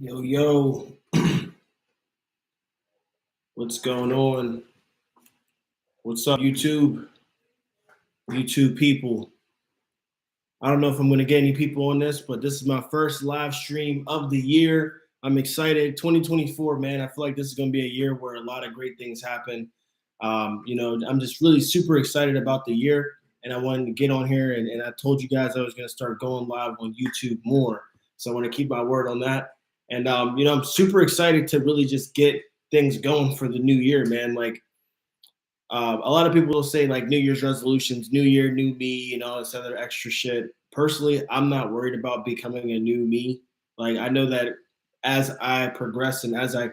Yo, yo, what's going on? What's up, YouTube? YouTube people. I don't know if I'm going to get any people on this, but this is my first live stream of the year. I'm excited. 2024, man. I feel like this is going to be a year where a lot of great things happen. I'm just really super excited about the year, and I wanted to get on here. And I told you guys I was going to start going live on YouTube more. So I want to keep my word on that. And, I'm super excited to really just get things going for the new year, man. Like, a lot of people will say like New Year's resolutions, New Year, new me, and all this other extra shit. Personally, I'm not worried about becoming a new me. Like I know that as I progress and as I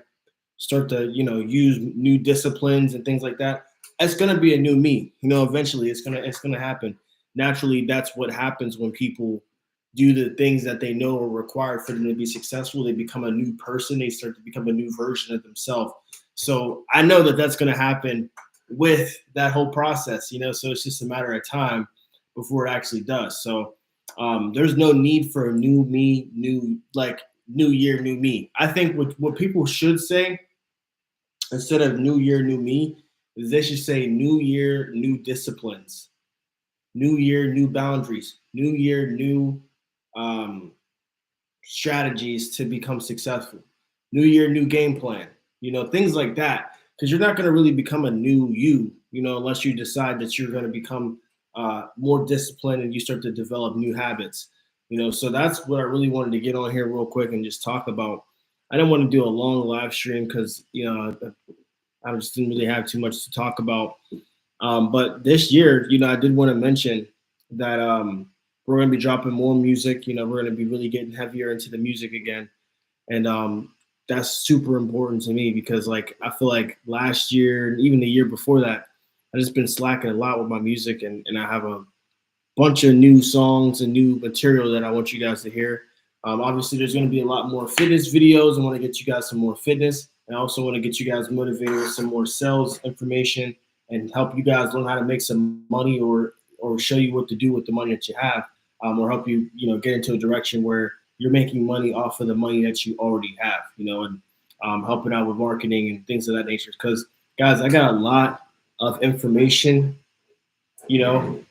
start to, use new disciplines and things like that, it's gonna be a new me. Eventually it's gonna happen. Naturally, that's what happens when people do the things that they know are required for them to be successful. They become a new person. They start to become a new version of themselves. So I know that that's going to happen with that whole process, so it's just a matter of time before it actually does. So there's no need for a new me, new year, new me. I think what people should say instead of new year, new me, is they should say new year, new disciplines, new year, new boundaries, new year, new um, strategies to become successful, new year, new game plan, things like that. Because you're not going to really become a new you, unless you decide that you're going to become more disciplined and you start to develop new habits. So that's what I really wanted to get on here real quick and just talk about. I didn't want to do a long live stream because I just didn't really have too much to talk about. But this year, I did want to mention that we're going to be dropping more music. We're going to be really getting heavier into the music again. And that's super important to me because, like, I feel like last year, even the year before that, I just been slacking a lot with my music. And I have a bunch of new songs and new material that I want you guys to hear. Obviously, there's going to be a lot more fitness videos. I want to get you guys some more fitness. And I also want to get you guys motivated with some more sales information and help you guys learn how to make some money or show you what to do with the money that you have, or help you, get into a direction where you're making money off of the money that you already have, and helping out with marketing and things of that nature. Because, guys, I got a lot of information, in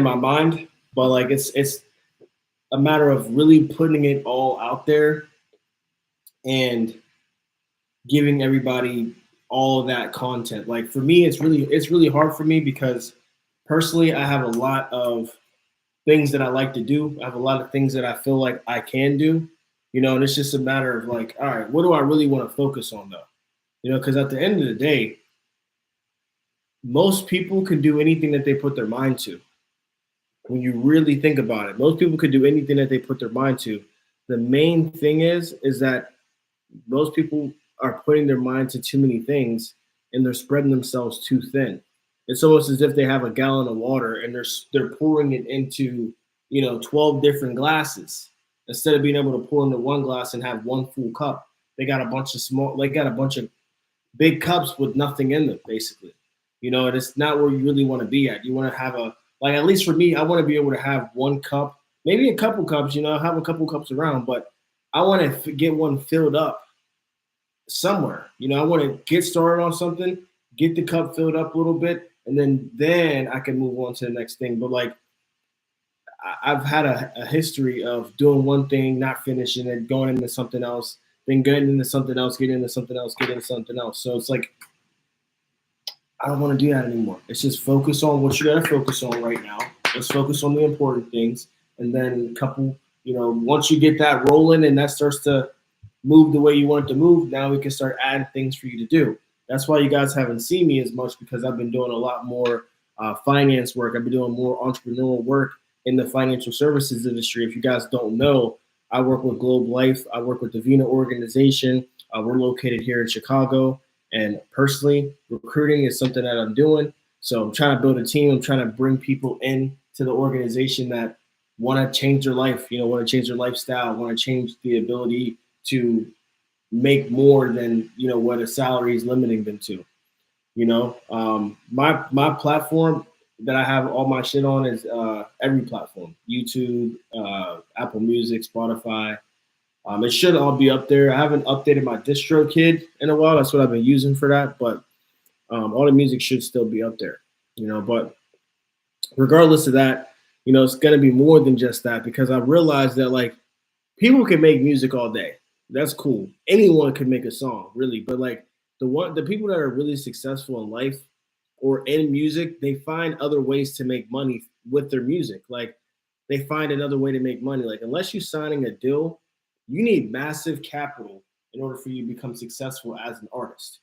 my mind, but like it's a matter of really putting it all out there and giving everybody all of that content. Like for me, it's really hard for me because personally, I have a lot of things that I like to do. I have a lot of things that I feel like I can do, and it's just a matter of like, all right, what do I really want to focus on though? Because at the end of the day, most people can do anything that they put their mind to. When you really think about it, most people could do anything that they put their mind to. The main thing is that most people are putting their mind to too many things and they're spreading themselves too thin. It's almost as if they have a gallon of water and they're pouring it into 12 different glasses instead of being able to pour into one glass and have one full cup. They got a bunch of big cups with nothing in them, basically. And it's not where you really want to be at. You want to have at least for me, I want to be able to have one cup, maybe a couple cups, have a couple cups around, but I want to get one filled up somewhere. I want to get started on something, get the cup filled up a little bit, and then I can move on to the next thing. But like I've had a history of doing one thing, not finishing it, going into something else, then getting into something else, getting into something else, getting into something else. So it's like I don't want to do that anymore. It's just focus on what you got to focus on right now. Let's focus on the important things, and then once you get that rolling and that starts to move the way you want it to move, now we can start adding things for you to do. That's why you guys haven't seen me as much because I've been doing a lot more finance work. I've been doing more entrepreneurial work in the financial services industry. If you guys don't know, I work with Globe Life. I work with the Vina organization. We're located here in Chicago. And personally, recruiting is something that I'm doing. So I'm trying to build a team. I'm trying to bring people in to the organization that want to change their life, want to change their lifestyle, want to change the ability to make more than what a salary is limiting them to. My platform that I have all my shit on is every platform: YouTube, Apple Music, Spotify, It should all be up there. I haven't updated my DistroKid in a while. That's what I've been using for that. But all the music should still be up there, But regardless of that, it's going to be more than just that because I realized that like people can make music all day. That's cool. Anyone can make a song, really. But like the people that are really successful in life or in music, they find other ways to make money with their music. Like they find another way to make money. Like unless you're signing a deal, you need massive capital in order for you to become successful as an artist.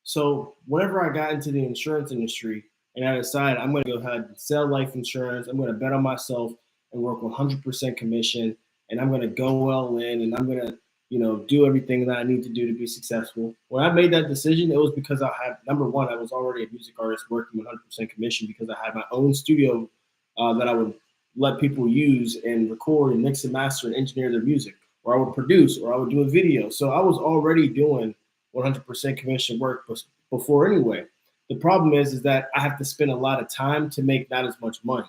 So whenever I got into the insurance industry and I decided I'm going to go ahead and sell life insurance, I'm going to bet on myself and work 100% commission, and I'm going to go all in, and I'm going to do everything that I need to do to be successful. When I made that decision, it was because I had, number one, I was already a music artist working 100% commission because I had my own studio that I would let people use and record and mix and master and engineer their music, or I would produce, or I would do a video. So I was already doing 100% commission work before anyway. The problem is that I have to spend a lot of time to make not as much money.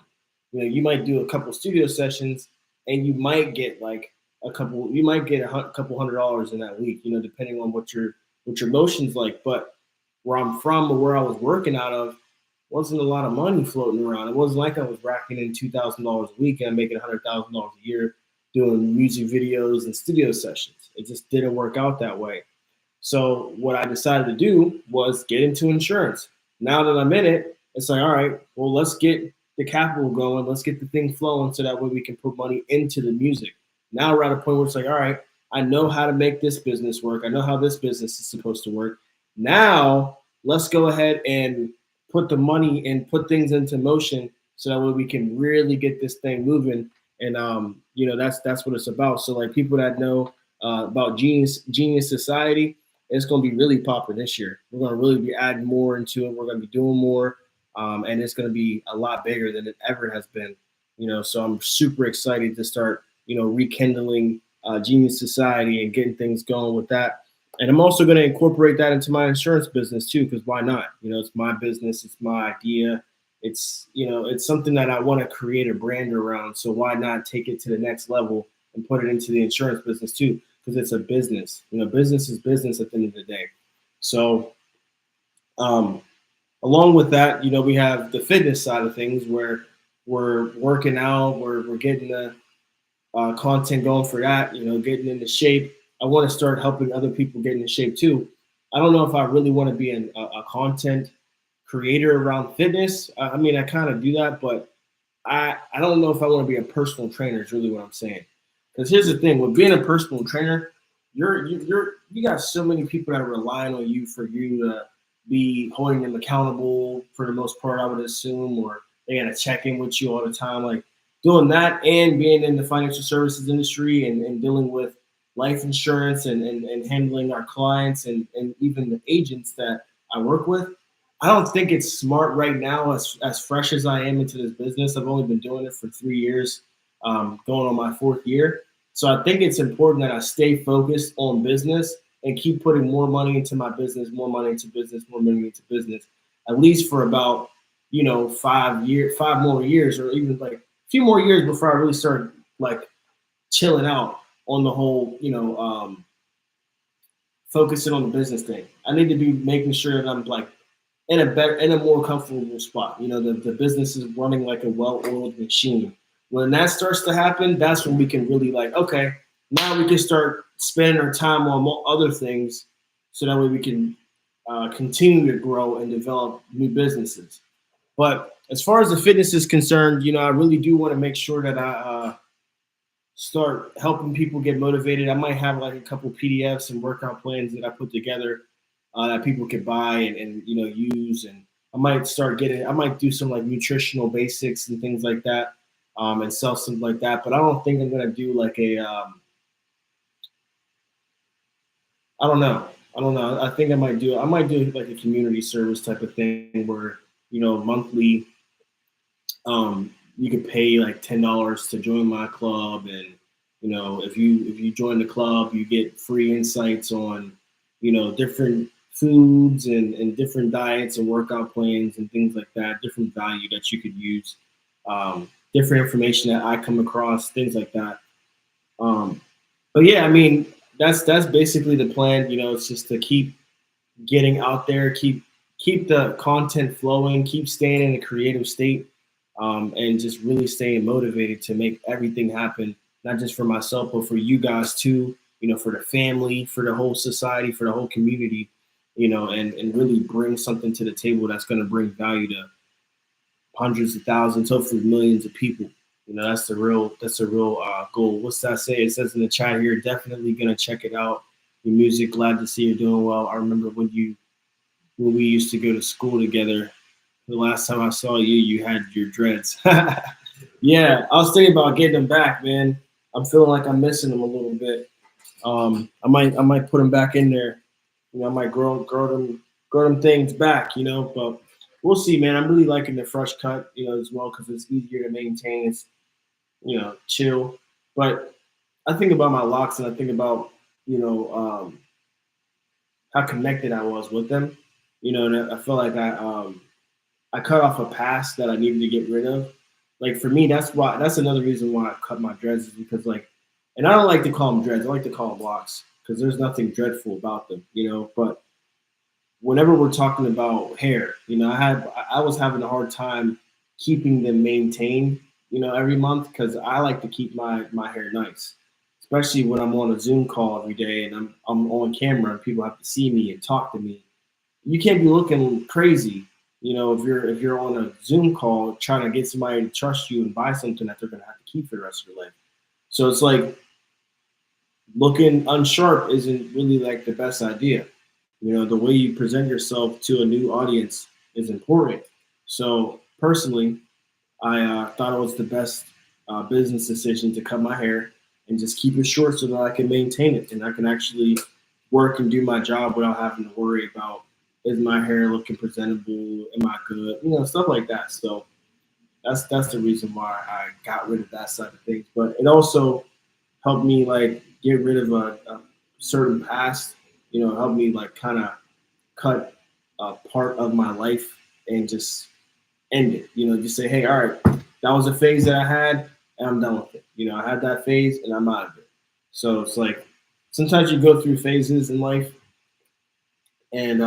You might do a couple studio sessions and you might get like a couple couple $100 in that week, depending on what your motion's like. But where I'm from or where I was working out of wasn't a lot of money floating around. It wasn't like I was racking in $2,000 a week and I'm making $100,000 a year doing music videos and studio sessions. It just didn't work out that way. So what I decided to do was get into insurance. Now that I'm in it, it's like, all right, well, let's get the capital going. Let's get the thing flowing so that way we can put money into the music. Now we're at a point where it's like, all right, I know how to make this business work. I know how this business is supposed to work. Now let's go ahead and put the money and put things into motion so that way we can really get this thing moving. And that's what it's about. So like people that know about Genius Society, it's going to be really popping this year. We're going to really be adding more into it. We're going to be doing more, and it's going to be a lot bigger than it ever has been. So I'm super excited to start rekindling Genius Society and getting things going with that. And I'm also going to incorporate that into my insurance business too, because why not? It's my business, it's my idea, it's it's something that I want to create a brand around. So why not take it to the next level and put it into the insurance business too? Because it's a business. Business is business at the end of the day. So along with that, we have the fitness side of things where we're working out, we're getting the content going for that, getting into shape. I want to start helping other people get into shape too. I don't know if I really want to be a content creator around fitness. I mean, I kind of do that, but I don't know if I want to be a personal trainer is really what I'm saying. Because here's the thing, with being a personal trainer, you got so many people that are relying on you for you to be holding them accountable for the most part, I would assume, or they got to check in with you all the time. Like doing that and being in the financial services industry and dealing with life insurance and handling our clients and even the agents that I work with. I don't think it's smart right now, as fresh as I am into this business. I've only been doing it for 3 years, going on my 4th year. So I think it's important that I stay focused on business and keep putting more money into my business, more money into business, more money into business, at least for about, 5 more years, or even like a few more years before I really start like chilling out on the whole, focusing on the business thing. I need to be making sure that I'm like in a more comfortable spot. The business is running like a well-oiled machine. When that starts to happen, that's when we can really like, okay, now we can start spending our time on other things so that way we can continue to grow and develop new businesses. But as far as the fitness is concerned, I really do want to make sure that I start helping people get motivated. I might have like a couple PDFs and workout plans that I put together that people can buy and use. And I might do some like nutritional basics and things like that, and sell something like that. But I don't think I'm gonna do like a I don't know. I think I might do like a community service type of thing where monthly you could pay like $10 to join my club, and if you join the club, you get free insights on different foods and different diets and workout plans and things like that, different value that you could use, different information that I come across, things like that. But yeah, I mean, that's basically the plan. It's just to keep getting out there, keep the content flowing, keep staying in a creative state, and just really staying motivated to make everything happen, not just for myself, but for you guys too. For the family, for the whole society, for the whole community. And really bring something to the table that's going to bring value to hundreds of thousands, hopefully millions of people. That's the real goal. What's that say? It says in the chat here, definitely gonna check it out. Your music, glad to see you're doing well. I remember when we used to go to school together. The last time I saw you, you had your dreads. Yeah, I was thinking about getting them back, man. I'm feeling like I'm missing them a little bit. I might put them back in there. I might grow them things back. But we'll see, man. I'm really liking the fresh cut, as well because it's easier to maintain. It's chill. But I think about my locks and I think about you know how connected I was with them. And I feel like I cut off a past that I needed to get rid of. Like for me, that's another reason why I cut my dreads is because and I don't like to call them dreads. I like to call them locks because there's nothing dreadful about them. But whenever we're talking about hair, I was having a hard time keeping them maintained, every month because I like to keep my hair nice, especially when I'm on a Zoom call every day and I'm on camera and people have to see me and talk to me. You can't be looking crazy, if you're on a Zoom call trying to get somebody to trust you and buy something that they're gonna have to keep for the rest of your life. So it's like looking unsharp isn't really like the best idea. The way you present yourself to a new audience is important. So personally, I thought it was the best business decision to cut my hair and just keep it short so that I can maintain it and I can actually work and do my job without having to worry about is my hair looking presentable, am I good, stuff like that. So that's the reason why I got rid of that side of things. But it also helped me like get rid of a certain past. Helped me like kind of cut a part of my life and just end it. Just say, hey, all right, that was a phase that I had, and I'm done with it. I had that phase, and I'm out of it. So it's like sometimes you go through phases in life, and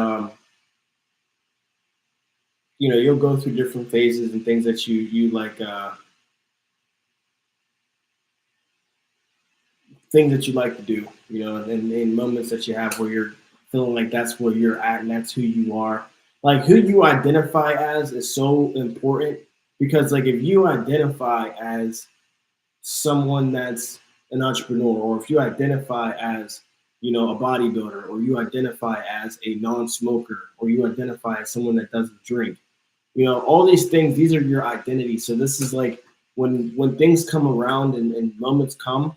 you'll go through different phases and things that you like, things that you like to do. And moments that you have where you're feeling like that's where you're at and that's who you are. Like who you identify as is so important because like if you identify as someone that's an entrepreneur, or if you identify as a bodybuilder, or you identify as a non-smoker, or you identify as someone that doesn't drink, all these things, these are your identities. So this is like when things come around and moments come,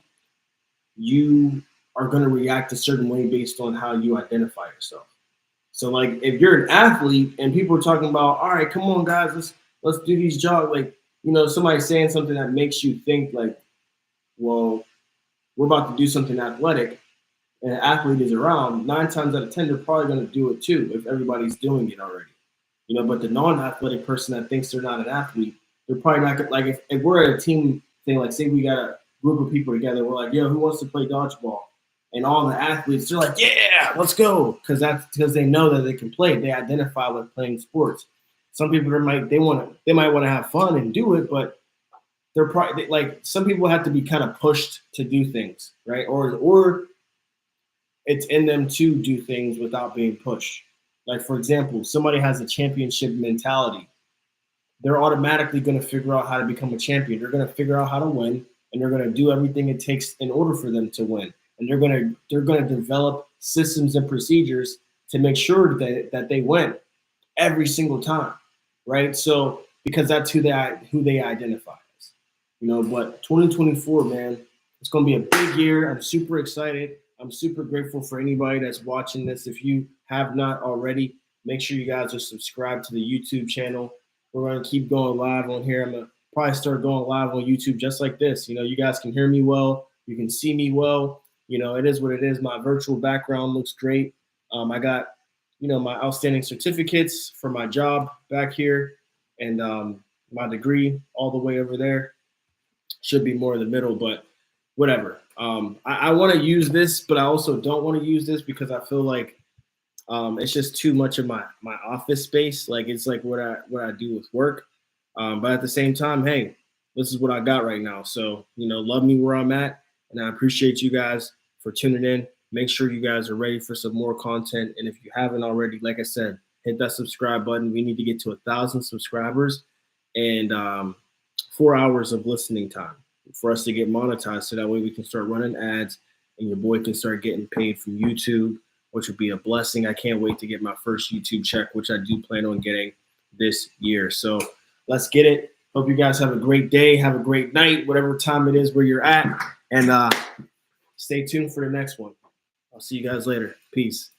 you are going to react a certain way based on how you identify yourself. So like if you're an athlete and people are talking about, all right, come on guys, let's do these jogs, like somebody saying something that makes you think like, well, we're about to do something athletic, and an athlete is around, 9 times out of 10, they're probably going to do it too if everybody's doing it already. But the non-athletic person that thinks they're not an athlete, they're probably not gonna, like if we're at a team thing, like say we got a group of people together, we're like, yo, who wants to play dodgeball? And all the athletes, they're like, yeah, let's go, because they know that they can play. They identify with playing sports. Some people might want to have fun and do it, but they're probably like some people have to be kind of pushed to do things, right? Or it's in them to do things without being pushed. Like for example, somebody has a championship mentality. They're automatically going to figure out how to become a champion. They're going to figure out how to win, and they're going to do everything it takes in order for them to win. And they're going to develop systems and procedures to make sure that they win every single time, right? So because that's who they identify as, But 2024, man, it's going to be a big year. I'm super excited. I'm super grateful for anybody that's watching this. If you have not already, make sure you guys are subscribed to the YouTube channel. We're going to keep going live on here. I'm going to probably start going live on YouTube just like this. You guys can hear me well. You can see me well. It is what it is. My virtual background looks great. I got, my outstanding certificates for my job back here, and my degree all the way over there. Should be more in the middle, but whatever. I want to use this, but I also don't want to use this because I feel like it's just too much of my office space. Like it's like what I do with work. But at the same time, hey, this is what I got right now. So, love me where I'm at. And I appreciate you guys for tuning in. Make sure you guys are ready for some more content. And if you haven't already, like I said, hit that subscribe button. We need to get to 1,000 subscribers and 4 hours of listening time for us to get monetized. So that way we can start running ads and your boy can start getting paid from YouTube, which would be a blessing. I can't wait to get my first YouTube check, which I do plan on getting this year. So let's get it. Hope you guys have a great day. Have a great night, whatever time it is where you're at. And stay tuned for the next one. I'll see you guys later. Peace.